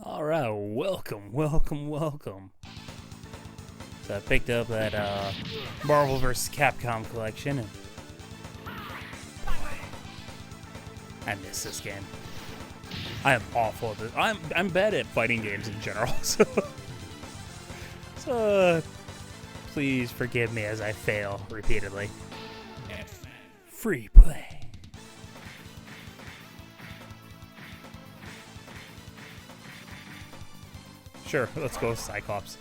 All right, welcome. So I picked up that Marvel vs. Capcom collection, and boy, I miss this game. I am awful at this. I'm bad at fighting games in general, so please forgive me as I fail repeatedly. Free play. Sure, let's go with Cyclops.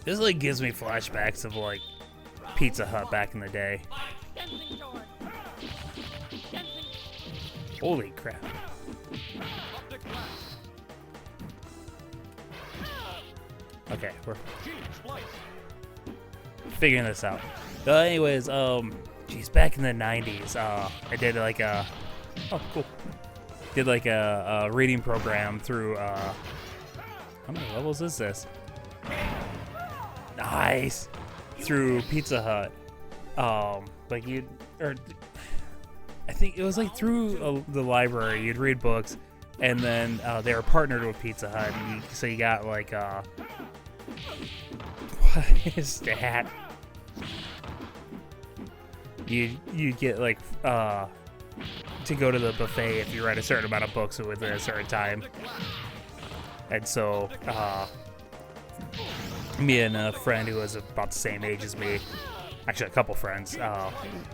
This like gives me flashbacks of like Pizza Hut back in the day. Holy crap. Okay, we're figuring this out. Anyways, geez, back in the 90s, I did like a cool. Did like a reading program through how many levels is this? Nice. Through Pizza Hut. Like I think it was like through the library. You'd read books, and then they were partnered with Pizza Hut, and so you got like what is that? You get like to go to the buffet if you read a certain amount of books within a certain time. And so me and a friend who was about the same age as me, actually a couple friends,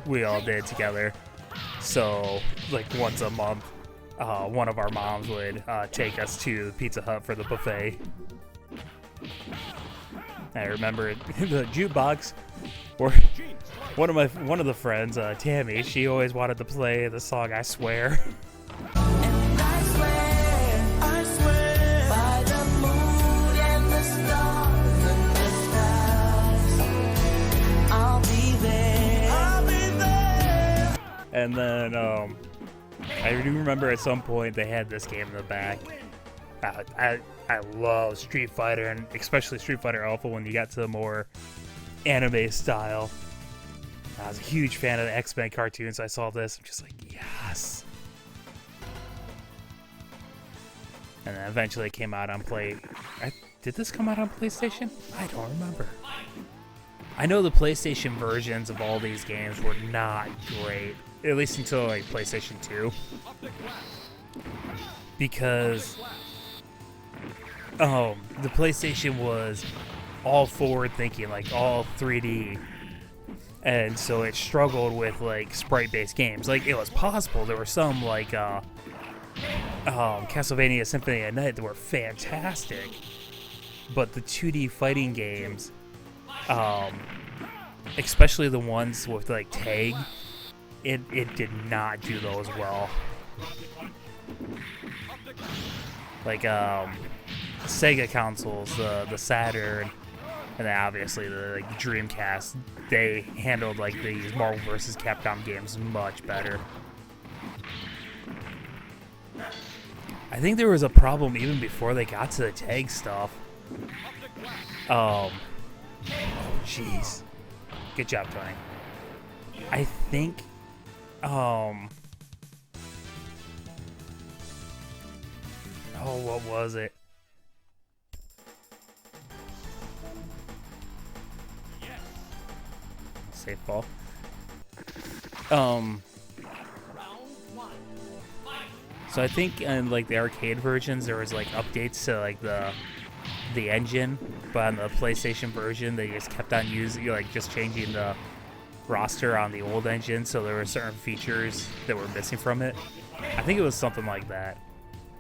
we all did together. So like once a month, one of our moms would take us to Pizza Hut for the buffet. I remember the jukebox, or one of the friends, Tammy, she always wanted to play the song "I Swear." And then I do remember at some point they had this game in the back. I love Street Fighter, and especially Street Fighter Alpha when you got to the more anime style. I was a huge fan of the X-Men cartoons, so I saw this. I'm just like, yes. And then eventually it came out on Did this come out on PlayStation? I don't remember. I know the PlayStation versions of all these games were not great, at least until like PlayStation 2. Because the PlayStation was all forward thinking, like all 3D. And so it struggled with like sprite-based games. Like it was possible. There were some like Castlevania Symphony of the Night that were fantastic, but the 2D fighting games, especially the ones with like tag, it did not do those well. Like Sega consoles, the Saturn, and then obviously the like, Dreamcast, they handled like these Marvel vs. Capcom games much better. I think there was a problem even before they got to the tag stuff. Oh, jeez. Good job, Tony. I think, what was it? Safe ball. So I think in like the arcade versions there was like updates to like the engine, but on the PlayStation version they just kept on using like just changing the roster on the old engine, so there were certain features that were missing from it. I think it was something like that.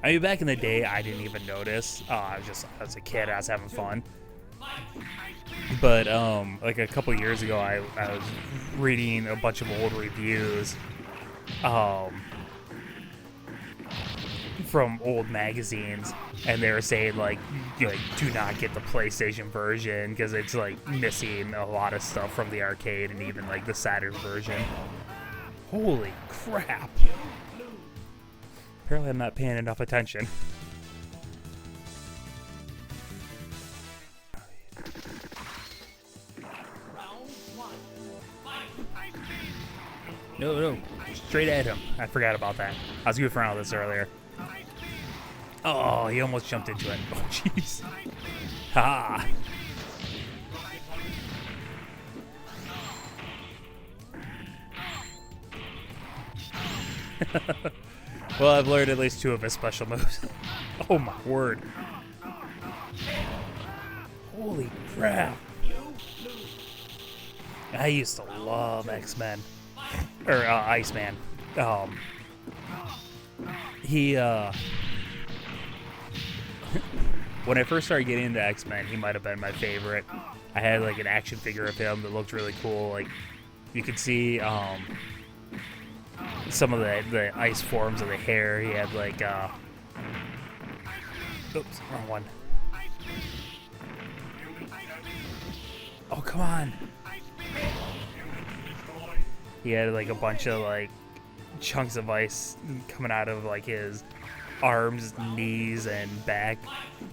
I mean, back in the day I didn't even notice. I was a kid, I was having fun. But like a couple years ago, I was reading a bunch of old reviews from old magazines, and they were saying like, do not get the PlayStation version because it's like missing a lot of stuff from the arcade and even like the Saturn version. Holy crap! Apparently, I'm not paying enough attention. No. Straight at him. I forgot about that. I was goofing around with this earlier. Oh, he almost jumped into it. Oh, jeez. Ha! Well, I've learned at least 2 of his special moves. Oh my word. Holy crap. I used to love X-Men. Or Iceman. He when I first started getting into X-Men, he might have been my favorite. I had like an action figure of him that looked really cool. Like you could see some of the ice forms of the hair. He had like oops, wrong one. Oh, come on. He had like a bunch of like chunks of ice coming out of like his arms, knees, and back,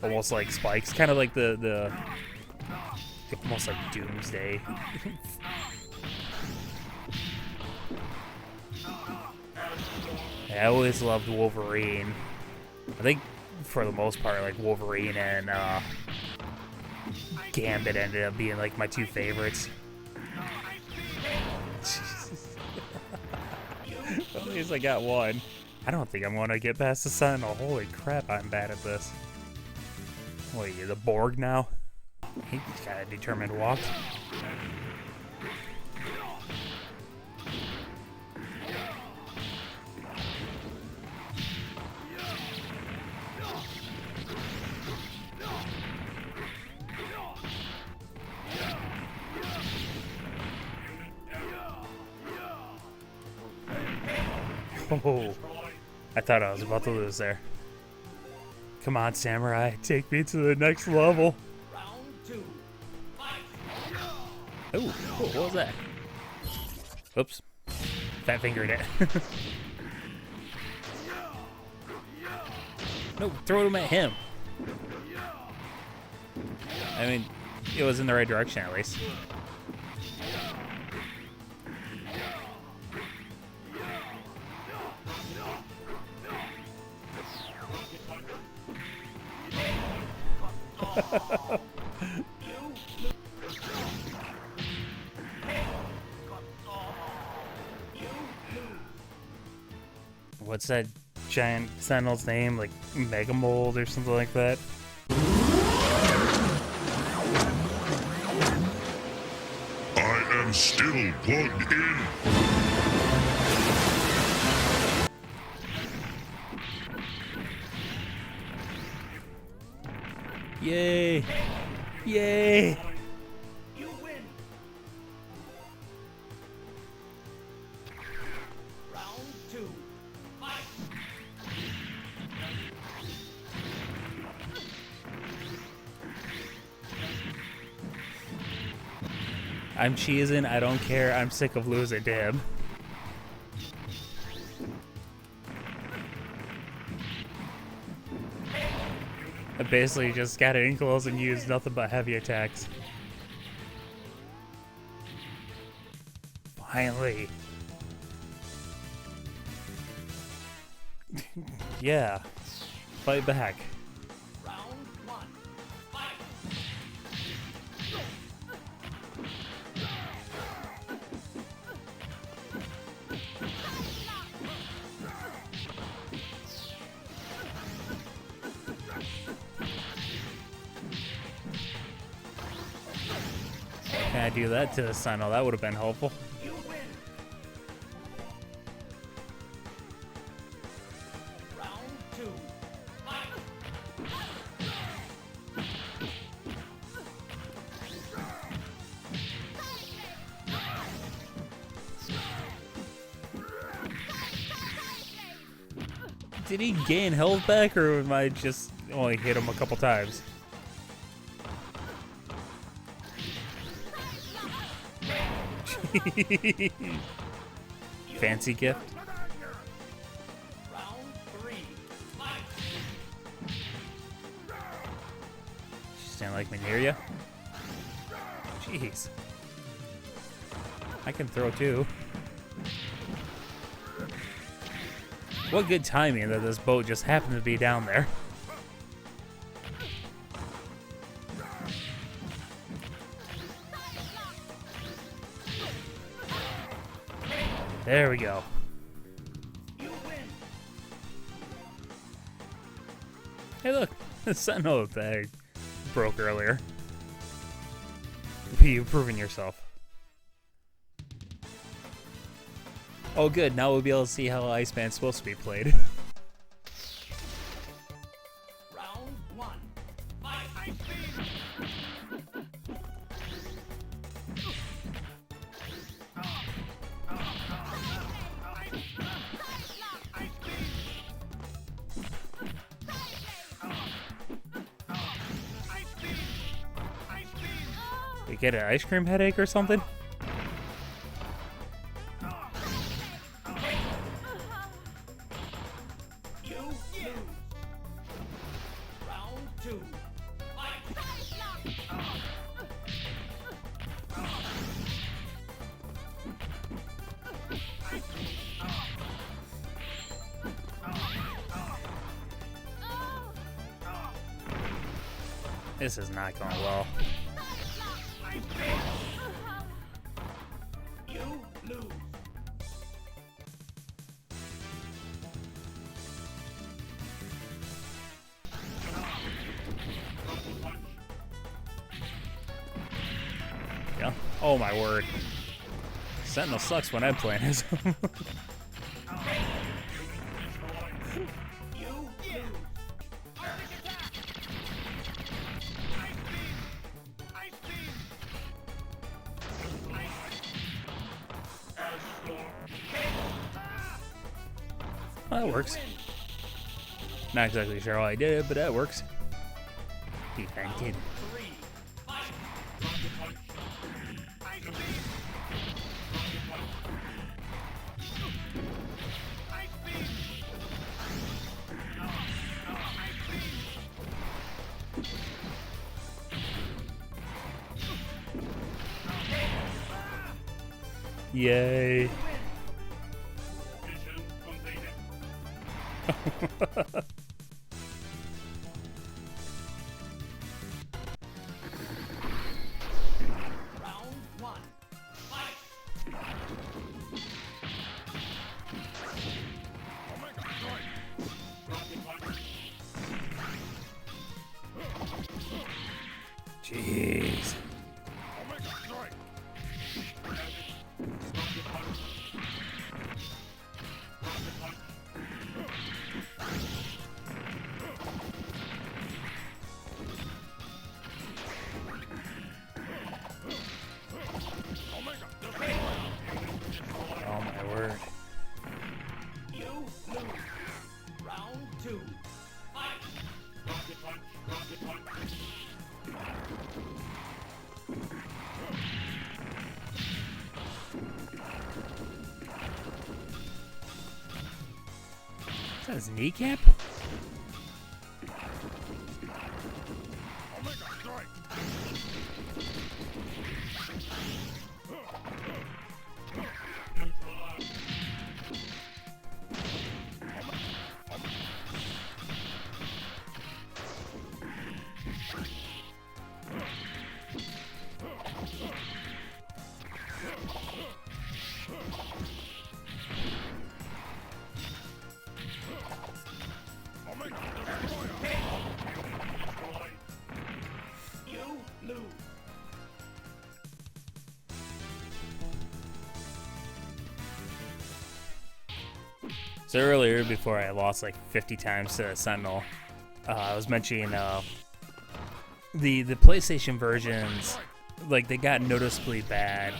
almost like spikes, kind of like the almost like Doomsday. I always loved Wolverine. I think for the most part, like Wolverine and Gambit ended up being like my 2 favorites. At least I got one. I don't think I'm going to get past the Sentinel. Holy crap, I'm bad at this. What are you, the Borg now? He's got a determined walk. Oh, I thought I was about to lose there. Come on, Samurai, take me to the next level. Oh, what was that? Oops, fat fingered it. No, throw him at him. I mean, it was in the right direction at least. What's that giant sentinel's name? Like Megamold or something like that? I am still plugged in. Yay! Yay! You win. Round 2. Fight. I'm cheesing, I don't care, I'm sick of losing to him. I basically just got ankles and used nothing but heavy attacks. Finally. Yeah. Fight back. Round 1. Fight. Can I do that to the Sentinel? That would have been helpful. You win. Round 2. Fight. Did he gain health back, or am I just only hit him a couple times? Fancy gift. Round 3. Fight. She didn't like me near you. Jeez. I can throw too. What good timing that this boat just happened to be down there. There we go. You win. Hey, look, the Sentinel that I broke earlier. You've proven yourself. Oh, good. Now we'll be able to see how Iceman's supposed to be played. Round one. Fight. You get an ice cream headache or something? You lose. Round two. Fight. This is not going well. You lose. Yeah. Oh my word. Sentinel sucks when I'm playing as him. You lose. Well, that works. Not exactly sure how I did it, but that works. Defended. Three. Yay. Round one. Fight. Jeez. Oh my word. You lose. Round two. Fight. Is that his kneecap? You lose. So earlier, before I lost like 50 times to Sentinel, I was mentioning the PlayStation versions, like they got noticeably bad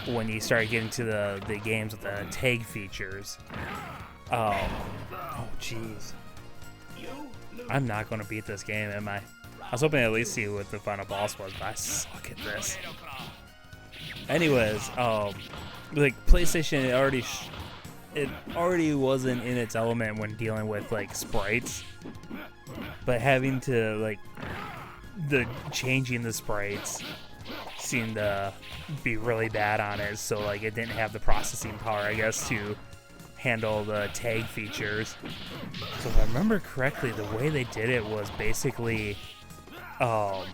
when you started getting to the games with the tag features. Oh jeez. You lose. I'm not going to beat this game, am I? I was hoping to at least see what the final boss was, but I suck at this. Anyways, like PlayStation, it already wasn't in its element when dealing with like sprites, but having to like the changing the sprites seemed to be really bad on it. So like it didn't have the processing power, I guess, to handle the tag features. So if I remember correctly, the way they did it was basically, so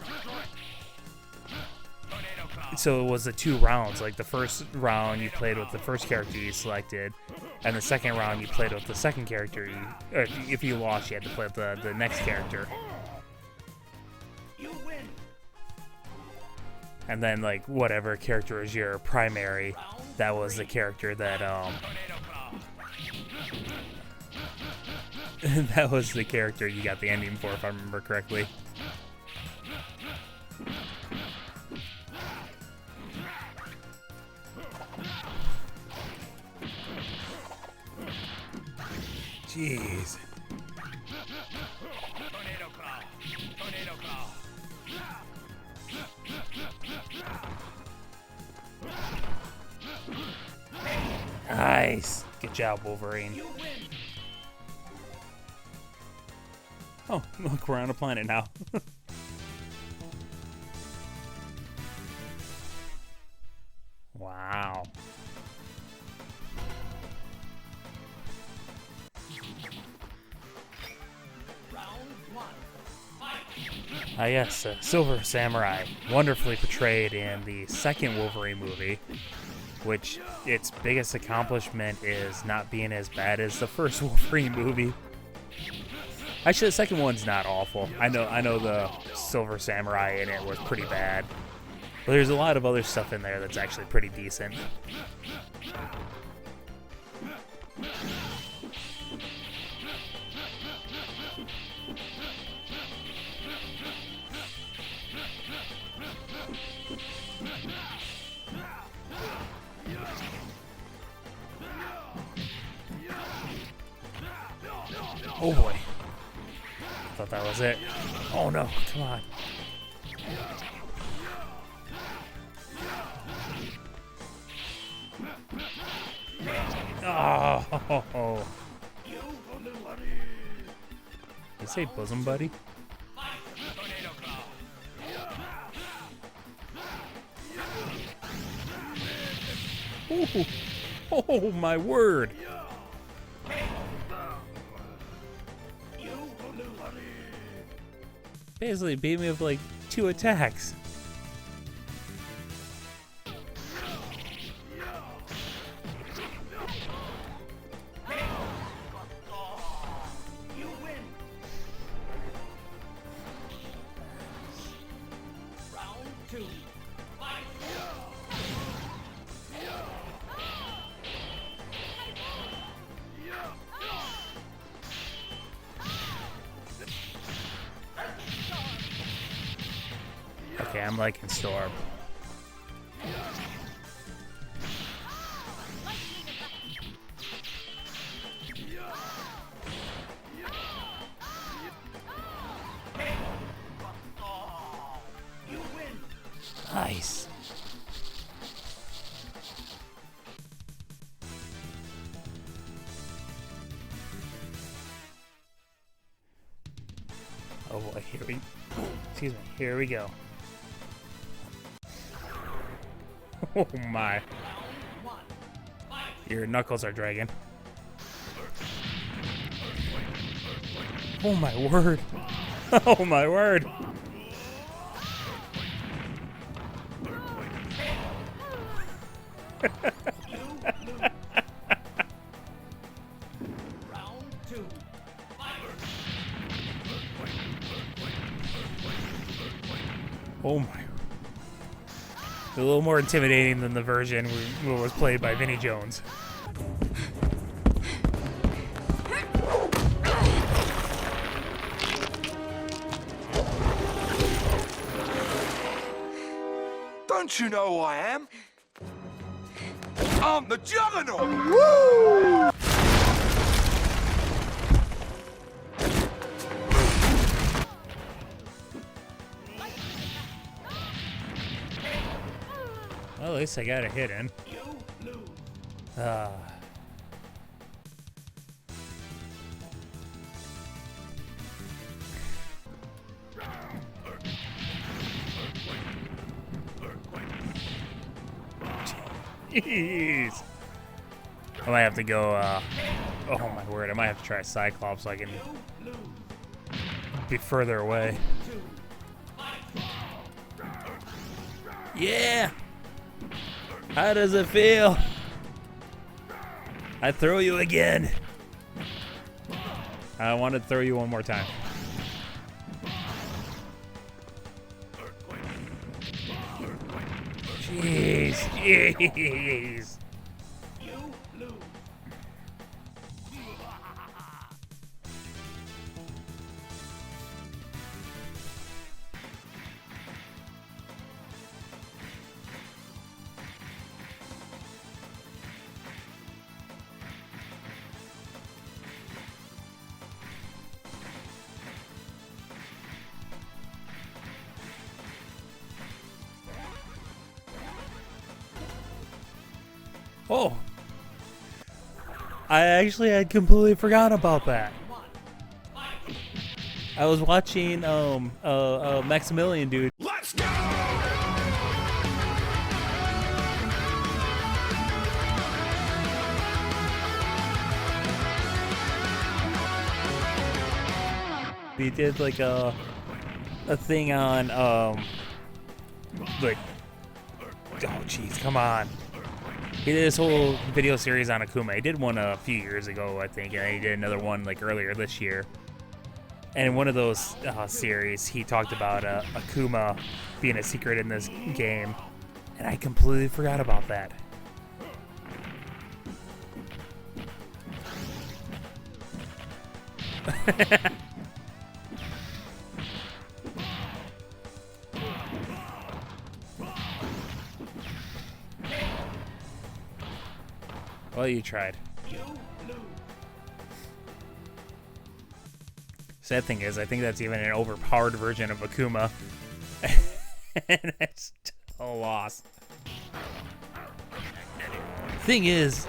it was the 2 rounds. Like the first round you played with the first character you selected, and the second round you played with the second character. Or if you lost, you had to play with the next character. You win. And then like whatever character is your primary, that was the character that that was the character you got the ending for, if I remember correctly. Jeez. Nice. Good job, Wolverine. Oh, look, we're on a planet now. Wow. Ah, yes, Silver Samurai, wonderfully portrayed in the second Wolverine movie, which its biggest accomplishment is not being as bad as the first Wolverine movie. Actually, the second one's not awful. I know the Silver Samurai in it was pretty bad, but there's a lot of other stuff in there that's actually pretty decent. Oh boy. Thought that was it. Oh no, come on. Oh. You say bosom buddy? Ooh. Oh my word. Basically beat me with like 2 attacks. You win. Round 2. Fight. Okay, I'm liking Storm. You win. Nice. Oh boy, excuse me, here we go. Oh my. Your knuckles are dragging. Oh my word. Oh my word. Round 2. Oh my. A little more intimidating than the version where was played by Vinnie Jones. Don't you know who I am? I'm the Juggernaut! Woo! Well, at least I got a hit in. You lose. Jeez. I might have to go, oh my word, I might have to try Cyclops so I can be further away. Yeah! How does it feel? I throw you again. I want to throw you one more time. Jeez, jeez. You lose. Oh, I actually had completely forgot about that. I was watching Maximilian dude. Let's go! He did like a thing on like, oh jeez, come on. He did this whole video series on Akuma. He did one a few years ago, I think, and he did another one like earlier this year. And in one of those series, he talked about Akuma being a secret in this game, and I completely forgot about that. Well, you tried. Sad thing is, I think that's even an overpowered version of Akuma. And it's still a loss. Thing is,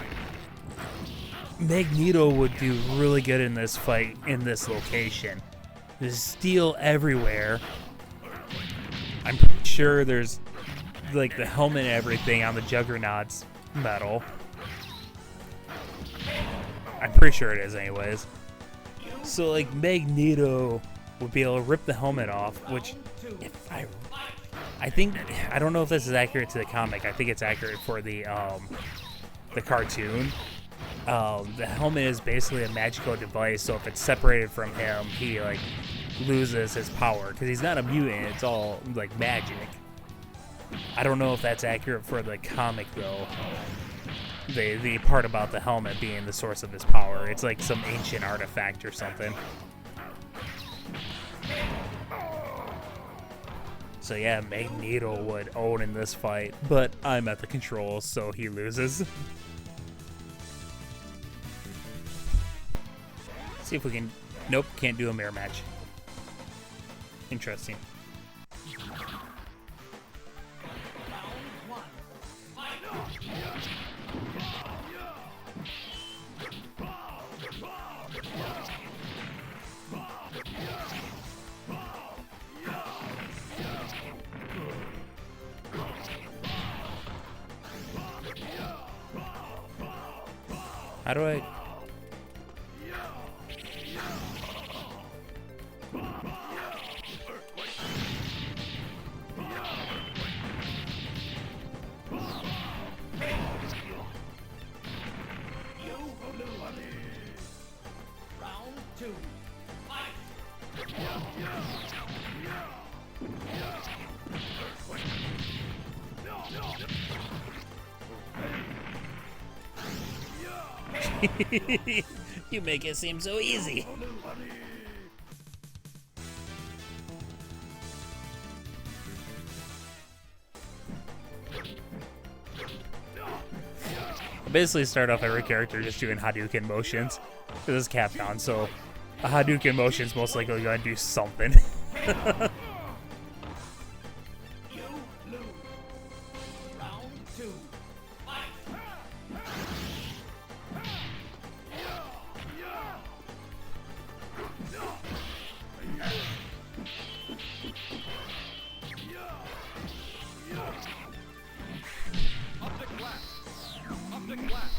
Magneto would do really good in this fight in this location. There's steel everywhere. I'm pretty sure there's like the helmet and everything on the Juggernaut's metal. I'm pretty sure it is anyways. So like Magneto would be able to rip the helmet off, which if I think, I don't know if this is accurate to the comic. I think it's accurate for the cartoon. The helmet is basically a magical device, so if it's separated from him, he like loses his power because he's not a mutant. It's all like magic. I don't know if that's accurate for the comic though. The part about the helmet being the source of his power. It's like some ancient artifact or something. So yeah, Magneto would own in this fight, but I'm at the controls, so he loses. See if we can... Nope, can't do a mirror match. Interesting. How do I... Round two. Fight. You make it seem so easy. I basically start off every character just doing Hadouken motions. This is Capcom, so a Hadouken motion is most likely going to do something. You lose. Round two. Fight. Up the glass. Up the glass.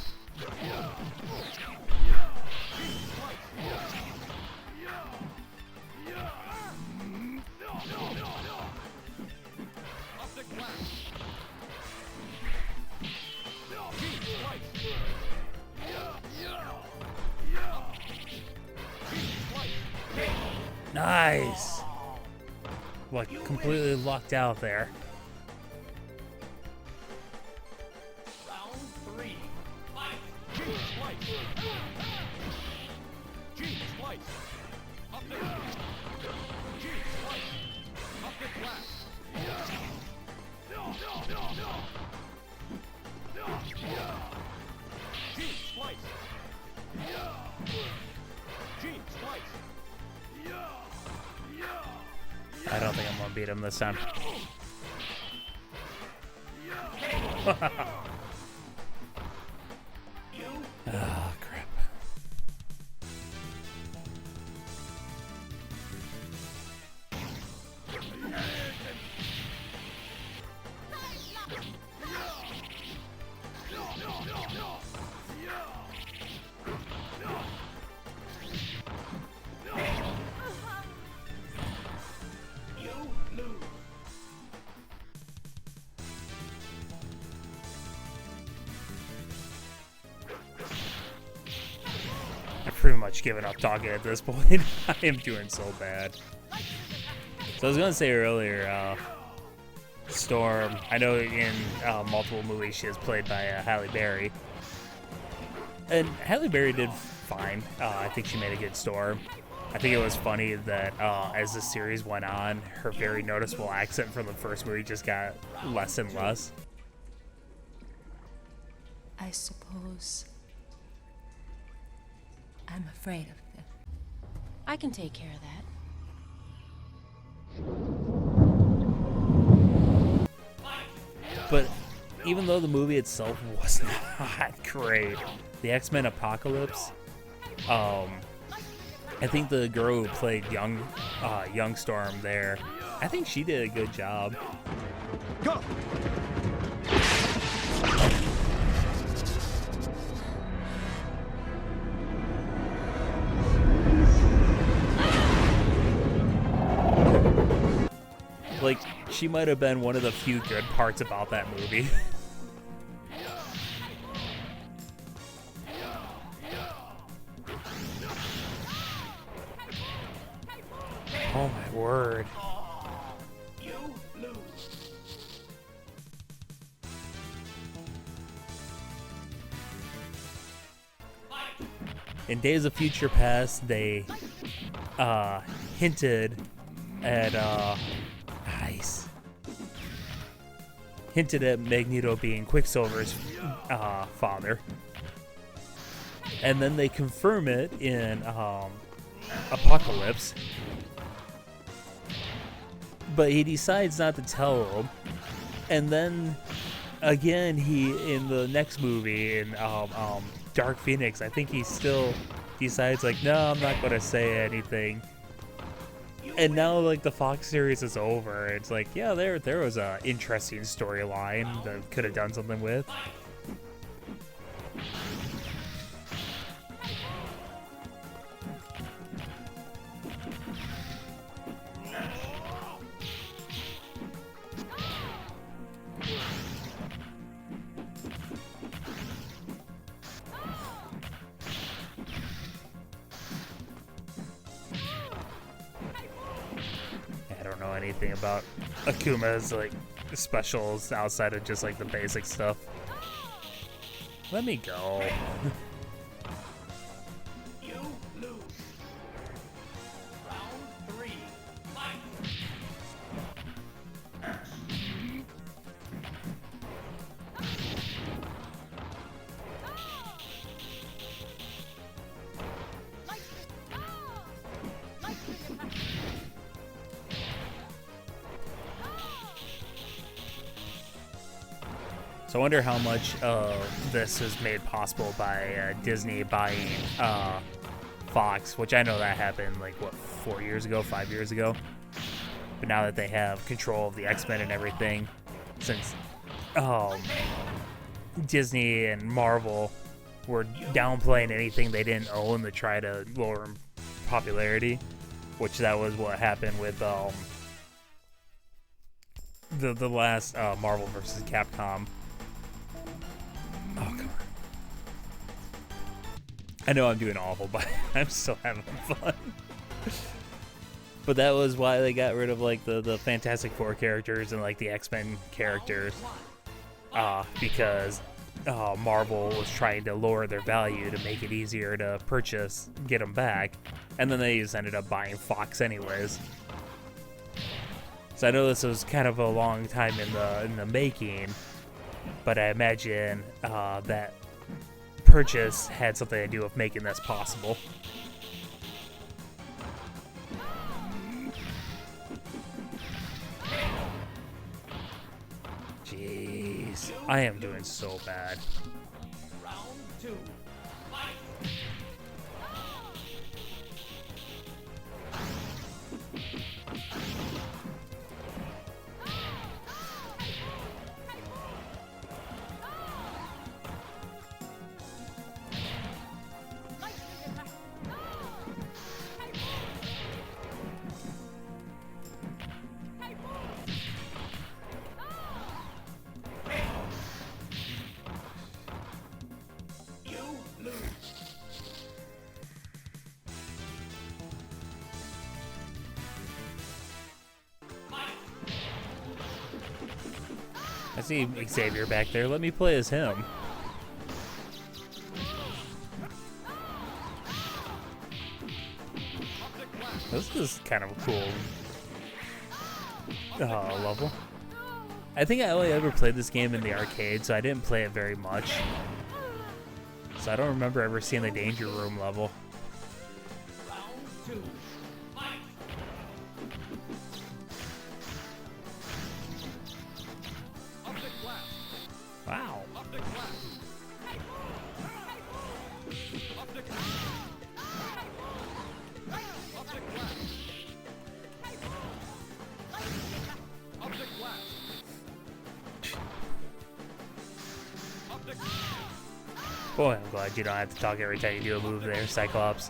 Nice. Like, completely locked out there. Round 3. Fight! Gene Slice! Gene Slice! Up there! Gene Slice! Up and flat! Gene Slice! Gene Slice! I don't think I'm gonna beat him this time. Oh, crap. You lose. I've pretty much given up talking at this point. I am doing so bad. So I was gonna say earlier, Storm, I know in multiple movies she is played by Halle Berry. And Halle Berry did fine. I think she made a good Storm. I think it was funny that as the series went on, her very noticeable accent from the first movie just got less and less. I suppose I'm afraid of them. I can take care of that. But even though the movie itself was not great, the X-Men Apocalypse, I think the girl who played young Storm there, I think she did a good job. Go! Like, she might have been one of the few good parts about that movie. Oh my word. You lose. In Days of Future Past, they hinted at Magneto being Quicksilver's father, and then they confirm it in Apocalypse, but he decides not to tell him, and then again in the next movie in Dark Phoenix, I think he still decides like, no, I'm not gonna say anything. And now, like, the Fox series is over. It's like, yeah, there was a interesting storyline that could have done something with. I don't know anything about Akuma's like specials outside of just like the basic stuff. Let me go. You lose. Round 3. Fight! So I wonder how much this is made possible by Disney buying Fox, which I know that happened like, what, 4 years ago, 5 years ago? But now that they have control of the X-Men and everything, since Disney and Marvel were downplaying anything they didn't own to try to lower in popularity, which that was what happened with the last Marvel vs. Capcom. Oh, come on. I know I'm doing awful, but I'm still having fun. But that was why they got rid of like the Fantastic Four characters and like the X-Men characters, because Marvel was trying to lower their value to make it easier to purchase, get them back, and then they just ended up buying Fox anyways. So I know this was kind of a long time in the making, but I imagine that purchase had something to do with making this possible. Jeez, I am doing so bad. Round 2. Fight. You lose. I see Xavier back there. Let me play as him. This is kind of a cool level. I think I only ever played this game in the arcade, so I didn't play it very much. So I don't remember ever seeing the Danger Room level. Round 2. Fight. Optic blast. Wow. Optic blast. Optic blast. Optic blast. Optic blast. Optic blast. Boy, I'm glad you don't have to talk every time you do a move there, Cyclops.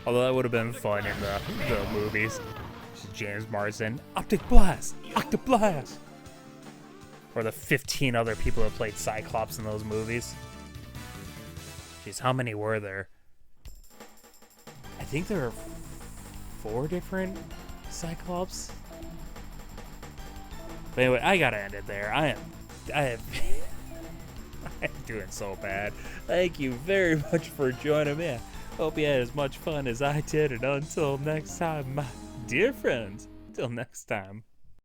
Although that would have been fun in the movies. Just James Marsden, Optic Blast! Optic Blast! Or the 15 other people that played Cyclops in those movies. Jeez, how many were there? I think there were 4 different Cyclops. But anyway, I gotta end it there. I'm doing so bad. Thank you very much for joining me. Hope you had as much fun as I did. And until next time, my dear friends, till next time.